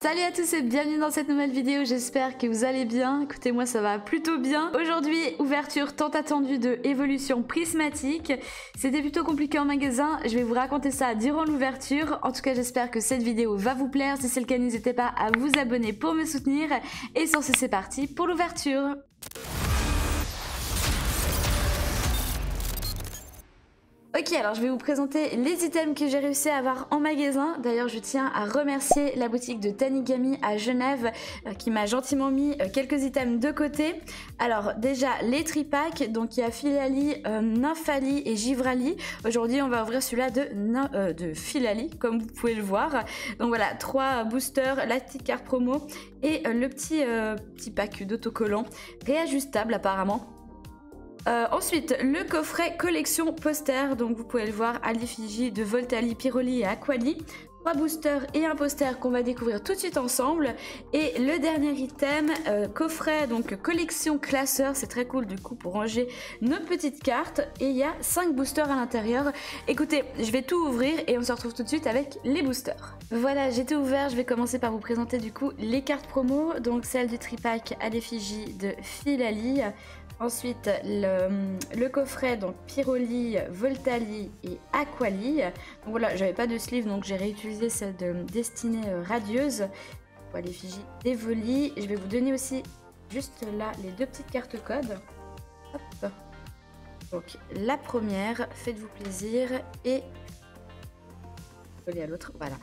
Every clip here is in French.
Salut à tous et bienvenue dans cette nouvelle vidéo, j'espère que vous allez bien. Écoutez, moi ça va plutôt bien. Aujourd'hui, ouverture tant attendue de Evolution Prismatique. C'était plutôt compliqué en magasin, je vais vous raconter ça durant l'ouverture. En tout cas, j'espère que cette vidéo va vous plaire. Si c'est le cas, n'hésitez pas à vous abonner pour me soutenir. Et sur ce, c'est parti pour l'ouverture. Ok, alors je vais vous présenter les items que j'ai réussi à avoir en magasin. D'ailleurs, je tiens à remercier la boutique de Tanigami à Genève qui m'a gentiment mis quelques items de côté. Alors déjà, les tripacks, donc il y a Philali, Nymphali et Givrali. Aujourd'hui, on va ouvrir celui-là de Philali, comme vous pouvez le voir. Donc voilà, 3 boosters, la petite carte promo et le petit pack d'autocollants réajustable apparemment. Ensuite, le coffret collection poster, donc vous pouvez le voir à l'effigie de Voltali, Pyroli et Aquali. 3 boosters et un poster qu'on va découvrir tout de suite ensemble. Et le dernier item, coffret, donc collection classeur, c'est très cool du coup pour ranger nos petites cartes. Et il y a 5 boosters à l'intérieur. Écoutez, je vais tout ouvrir et on se retrouve tout de suite avec les boosters. Voilà, j'ai tout ouvert, je vais commencer par vous présenter du coup les cartes promo. Donc celle du tripack à l'effigie de Philali. Ensuite, le coffret, donc Pyroli, Voltali et Aquali. Donc voilà, j'avais pas de sleeve, donc j'ai réutilisé celle de Destinée Radieuse. À l'effigie d'Evoli. Je vais vous donner aussi, juste là, les 2 petites cartes codes. Hop. Donc, la première, faites-vous plaisir, et... à l'autre, voilà.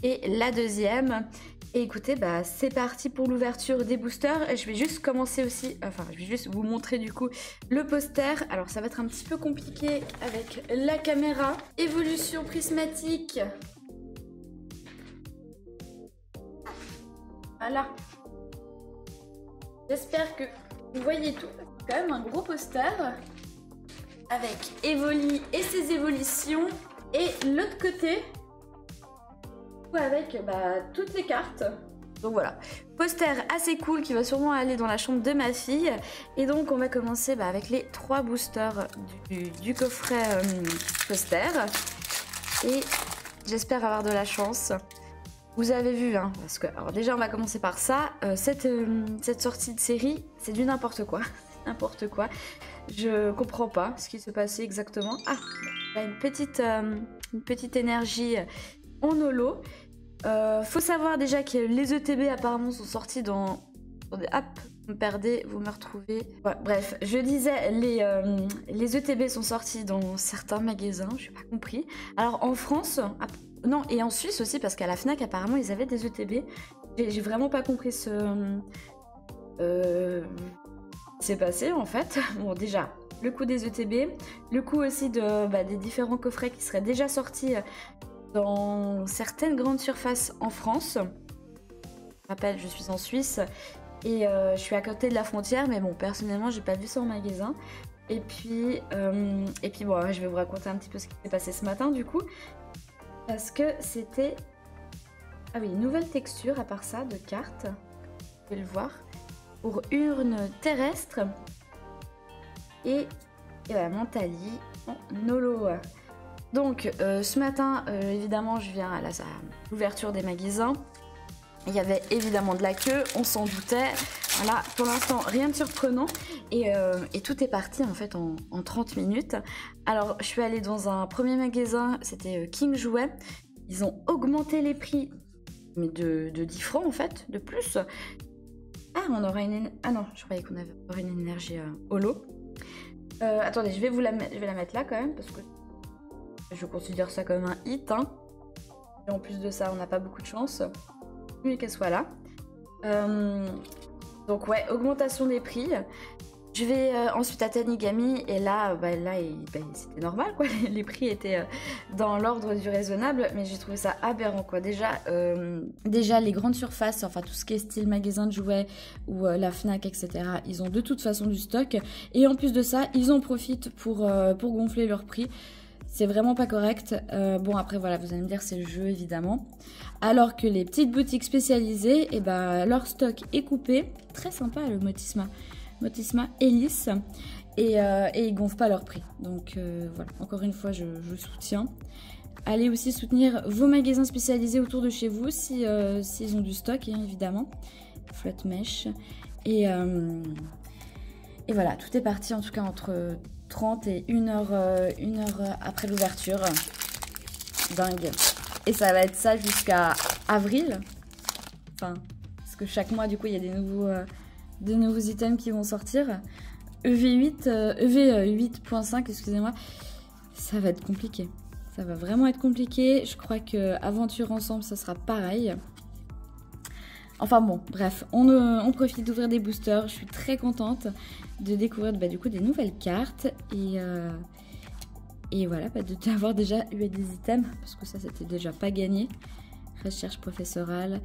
Et la deuxième... Et écoutez, bah, c'est parti pour l'ouverture des boosters. Je vais juste commencer aussi, enfin je vais juste vous montrer du coup le poster. Alors ça va être un petit peu compliqué avec la caméra. Évolution prismatique. Voilà. J'espère que vous voyez tout. C'est quand même un gros poster avec Evoli et ses évolutions. Et l'autre côté... avec toutes les cartes. Donc voilà, poster assez cool qui va sûrement aller dans la chambre de ma fille. Et donc on va commencer avec les 3 boosters du coffret poster. Et j'espère avoir de la chance. Vous avez vu, hein, parce que alors déjà on va commencer par ça. Cette sortie de série, c'est du n'importe quoi. N'importe quoi. Je comprends pas ce qui se passait exactement. Ah, une petite énergie en holo. Faut savoir déjà que les ETB apparemment sont sortis dans des... Hop, vous me perdez, vous me retrouvez. Ouais, bref, je disais, les ETB sont sortis dans certains magasins, je n'ai pas compris. Alors en France, non, et en Suisse aussi, parce qu'à la Fnac apparemment ils avaient des ETB. J'ai vraiment pas compris ce qui s'est passé en fait. Bon déjà, le coût des ETB, le coût aussi des différents coffrets qui seraient déjà sortis dans certaines grandes surfaces en France. Je rappelle, je suis en Suisse et je suis à côté de la frontière, mais bon, personnellement, j'ai pas vu ça en magasin. Et puis bon, je vais vous raconter un petit peu ce qui s'est passé ce matin du coup, parce que c'était, ah oui, une nouvelle texture à part ça de cartes. Vous pouvez le voir pour urne terrestre et Mentali en holo. Donc ce matin, évidemment, je viens à l'ouverture des magasins. Il y avait évidemment de la queue, on s'en doutait. Voilà, pour l'instant, rien de surprenant. Et tout est parti en fait en 30 minutes. Alors, je suis allée dans un premier magasin, c'était King Jouet. Ils ont augmenté les prix, mais de 10 francs en fait, de plus. Ah, on aura une... Ah non, je croyais qu'on aurait une énergie holo. Attendez, je vais la mettre là quand même, parce que je considère ça comme un hit, hein. Et en plus de ça, on n'a pas beaucoup de chance. Mais qu'elle soit là. Donc ouais, augmentation des prix. Je vais ensuite à Tanigami et là, c'était normal quoi. Les prix étaient dans l'ordre du raisonnable, mais j'ai trouvé ça aberrant quoi. Déjà les grandes surfaces, enfin tout ce qui est style magasin de jouets ou la Fnac, etc. Ils ont de toute façon du stock et en plus de ça, ils en profitent pour gonfler leur prix. C'est vraiment pas correct. Bon après voilà, vous allez me dire c'est le jeu évidemment. Alors que les petites boutiques spécialisées, leur stock est coupé. Très sympa le Motisma Hélice. Et ils gonflent pas leur prix. Donc voilà, encore une fois je soutiens. allez aussi soutenir vos magasins spécialisés autour de chez vous si, s'ils ont du stock, hein, évidemment. Flotte mèche. Et voilà, tout est parti en tout cas entre 30 et 1 heure après l'ouverture. Dingue. Et ça va être ça jusqu'à avril. Enfin, parce que chaque mois, du coup, il y a des nouveaux items qui vont sortir. EV8.5, excusez-moi. Ça va être compliqué. Ça va vraiment être compliqué. Je crois que Aventure Ensemble, ça sera pareil. Enfin bon, bref, on profite d'ouvrir des boosters. Je suis très contente de découvrir du coup des nouvelles cartes. Et voilà, d'avoir déjà eu des items, parce que ça c'était déjà pas gagné. Recherche professorale.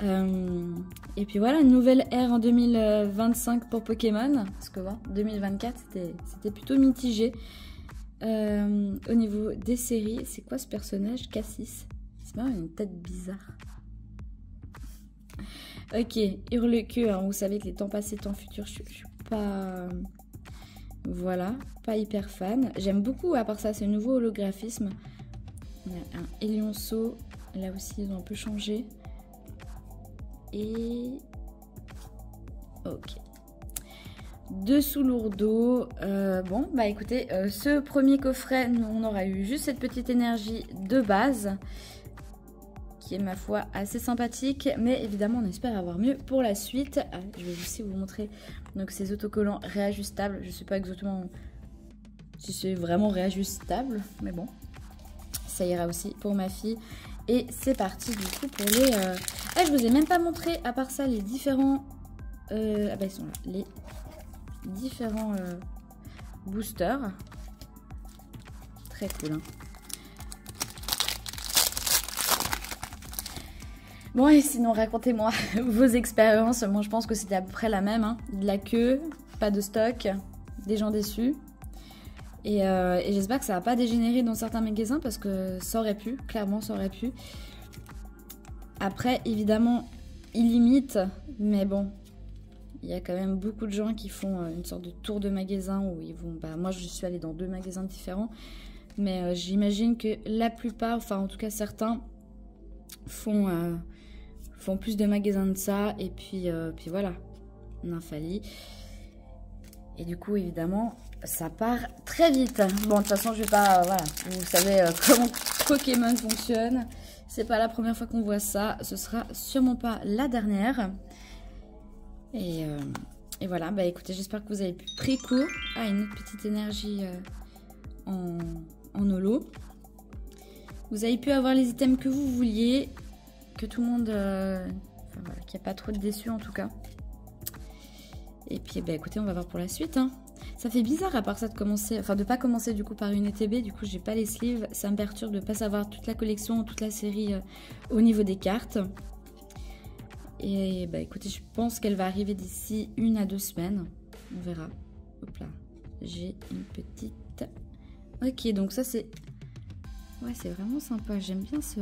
Et puis voilà, une nouvelle ère en 2025 pour Pokémon. Parce que bon, 2024 c'était plutôt mitigé. Au niveau des séries, c'est quoi ce personnage? Cassis. C'est marrant, une tête bizarre. Ok, Hurle-Queue, hein, vous savez que les temps passés, temps futurs, je suis pas... Voilà, pas hyper fan. J'aime beaucoup, à part ça, ce nouveau holographisme. On a un Elionceau, là aussi ils ont un peu changé. Et... Ok. Dessous lourdeau. Bon, bah écoutez, ce premier coffret, on aura eu juste cette petite énergie de base, qui est ma foi assez sympathique, mais évidemment on espère avoir mieux pour la suite. Je vais aussi vous montrer donc ces autocollants réajustables. Je sais pas exactement si c'est vraiment réajustable, mais bon, ça ira aussi pour ma fille. Et c'est parti du coup pour les... Ah, je vous ai même pas montré à part ça les différents... Ah bah ils sont là, les différents boosters. Très cool, hein. Bon, et sinon, racontez-moi vos expériences. Moi, je pense que c'était à peu près la même, hein. De la queue, pas de stock, des gens déçus. Et j'espère que ça va pas dégénérer dans certains magasins, parce que ça aurait pu, clairement, ça aurait pu. Après, évidemment, ils limitent, mais bon, il y a quand même beaucoup de gens qui font une sorte de tour de magasin où ils vont... Bah, moi, je suis allée dans 2 magasins différents, mais j'imagine que la plupart, enfin, en tout cas, certains font plus de magasins de ça, et puis voilà, Nymphalie. Et du coup, évidemment, ça part très vite. Bon, de toute façon, je vais pas... voilà, vous savez comment Pokémon fonctionne. C'est pas la première fois qu'on voit ça. Ce sera sûrement pas la dernière. Et voilà, bah écoutez, j'espère que vous avez pris coup à une autre petite énergie en holo. Vous avez pu avoir les items que vous vouliez, que tout le monde... enfin voilà, qu'il n'y a pas trop de déçus en tout cas. Et puis bah écoutez, on va voir pour la suite, hein. Ça fait bizarre à part ça de commencer, enfin de pas commencer du coup par une ETB, du coup j'ai pas les sleeves, ça me perturbe de pas savoir toute la collection, toute la série au niveau des cartes. Et bah écoutez, je pense qu'elle va arriver d'ici 1 à 2 semaines, on verra. Hop là, j'ai une petite... Ok, donc ça c'est... Ouais, c'est vraiment sympa, j'aime bien ce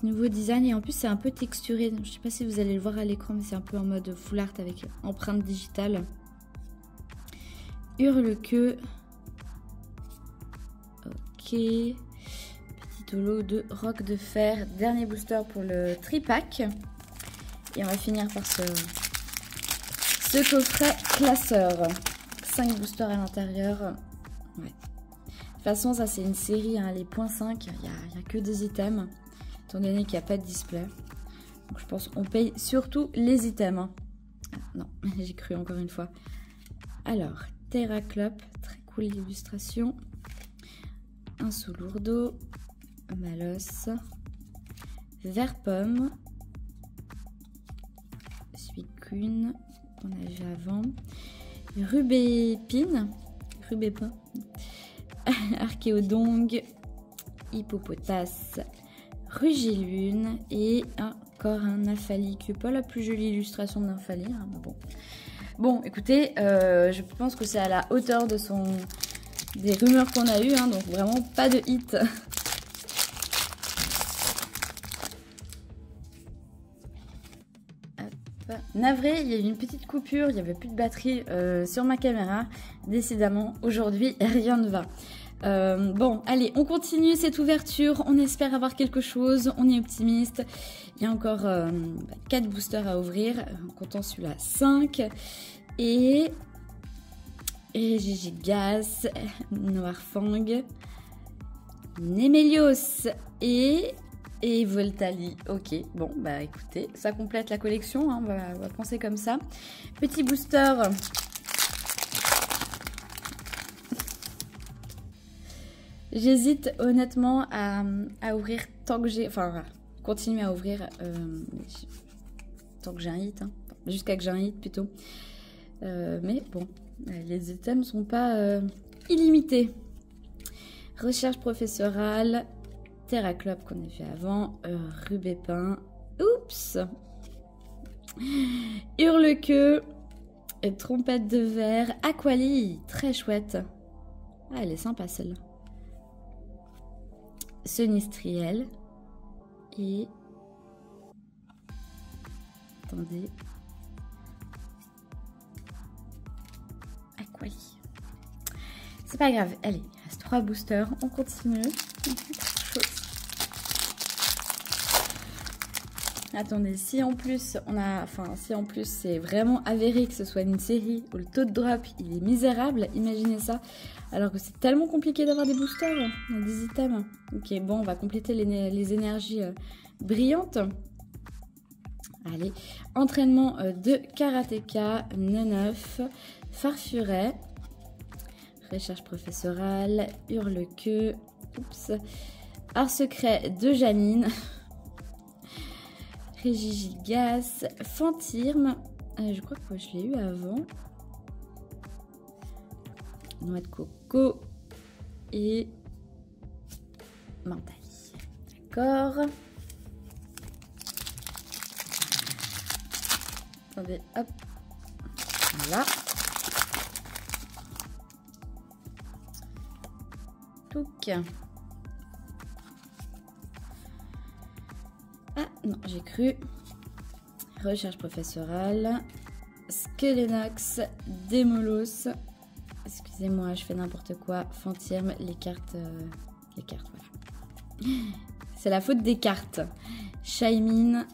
nouveau design, et en plus c'est un peu texturé, je sais pas si vous allez le voir à l'écran, mais c'est un peu en mode full art avec empreinte digitale. Hurle-Queue. Ok. Petit holo de Roc de Fer. Dernier booster pour le tripack. Et on va finir par ce coffret classeur. 5 boosters à l'intérieur. Ouais. De toute façon, ça c'est une série, hein, les .5. Il n'y a que des items, étant donné qu'il n'y a pas de display. Donc je pense qu'on paye surtout les items. Hein. Ah, non, j'ai cru encore une fois. Alors... Terraclope, très cool l'illustration. Un sous lourdeau, Malos, vert pomme, Suicune qu'on a vu avant, Rubépine, Rubépin, Archéodongue, Hippopotas, Rugilune et encore un Nymphalie, qui n'est pas la plus jolie illustration de Nymphalie, hein, mais bon. Bon, écoutez, je pense que c'est à la hauteur de des rumeurs qu'on a eues, hein, donc vraiment pas de hit. Navré, il y a eu une petite coupure, il n'y avait plus de batterie sur ma caméra. Décidément, aujourd'hui, rien ne va. Bon, allez, on continue cette ouverture. On espère avoir quelque chose. On est optimiste. Il y a encore 4 boosters à ouvrir. En comptant celui-là, 5. Et Gigigas, Noirfang, Nemelios et Voltali. Ok, bon, bah écoutez, ça complète la collection. Hein, on va penser comme ça. Petit booster. J'hésite honnêtement à ouvrir tant que j'ai... Enfin, continuer à ouvrir tant que j'ai un hit. Hein. Jusqu'à que j'ai un hit plutôt. Mais bon, les items sont pas illimités. Recherche professorale. Terraclope qu'on a vu avant. Rubépin. Oups. Hurle-queue. Trompette de verre. Aquali. Très chouette. Ah, elle est sympa celle-là. Senistriel et attendez Aquali. C'est pas grave, allez, il reste 3 boosters, on continue. Attendez, si en plus on a, enfin si en plus c'est vraiment avéré que ce soit une série où le taux de drop il est misérable, imaginez ça. Alors que c'est tellement compliqué d'avoir des boosters dans des items. Ok, bon, on va compléter les énergies brillantes. Allez, entraînement de karatéka, Neneuf, Farfuret, recherche professorale, hurle-queue, oups, art secret de Janine, Régigigas, Fantirme, je crois que je l'ai eu avant. Noix de coco et mentali. D'accord. Attendez, hop. Voilà. Touc. Ah non, j'ai cru. Recherche professorale. Skelenox, Démolos. Excusez-moi, je fais n'importe quoi. Fantirme, les cartes, voilà. C'est la faute des cartes. Shaimine,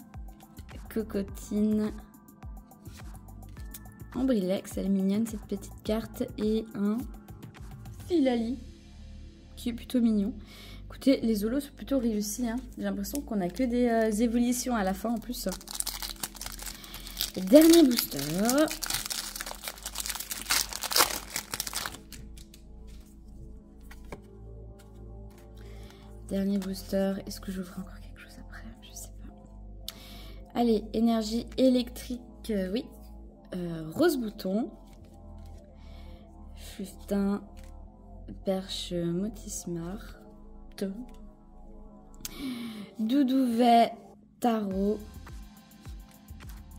Cocotine, Ambrilex, elle est mignonne cette petite carte. Et un Filali, qui est plutôt mignon. Écoutez, les holos sont plutôt réussis. Hein. J'ai l'impression qu'on a que des évolutions à la fin en plus. Et dernier booster. Dernier booster. Est-ce que j'ouvre encore quelque chose après? Je sais pas. Allez, énergie électrique. Oui. Rose bouton. Fuftin. Perche motismar. Doudouvet. Tarot.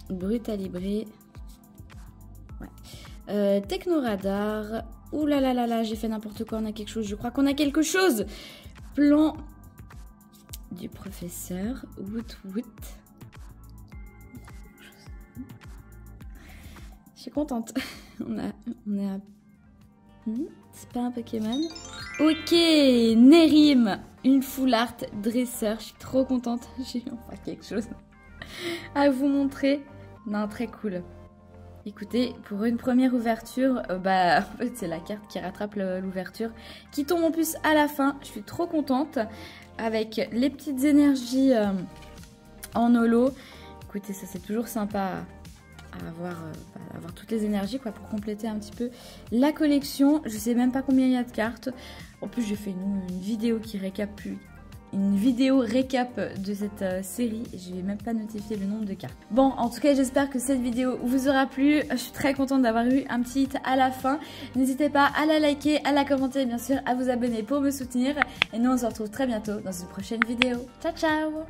Brutalibré. Ouais. Technoradar. Ouh là là là là, j'ai fait n'importe quoi. On a quelque chose. Je crois qu'on a quelque chose. Plan du professeur Woot. Je suis contente. on est à... C'est pas un Pokémon. Ok, Nérim, une full art dresseur. Je suis trop contente. J'ai enfin quelque chose à vous montrer. Non, très cool. Écoutez, pour une première ouverture, en fait, c'est la carte qui rattrape l'ouverture, qui tombe en plus à la fin. Je suis trop contente avec les petites énergies en holo. Écoutez, ça c'est toujours sympa à avoir toutes les énergies quoi, pour compléter un petit peu la collection. Je sais même pas combien il y a de cartes. En plus, j'ai fait une vidéo qui récapitule. Une vidéo récap de cette série. Je vais même pas notifier le nombre de cartes. Bon, en tout cas, j'espère que cette vidéo vous aura plu. Je suis très contente d'avoir eu un petit hit à la fin. N'hésitez pas à la liker, à la commenter, bien sûr, à vous abonner pour me soutenir. Et nous, on se retrouve très bientôt dans une prochaine vidéo. Ciao, ciao!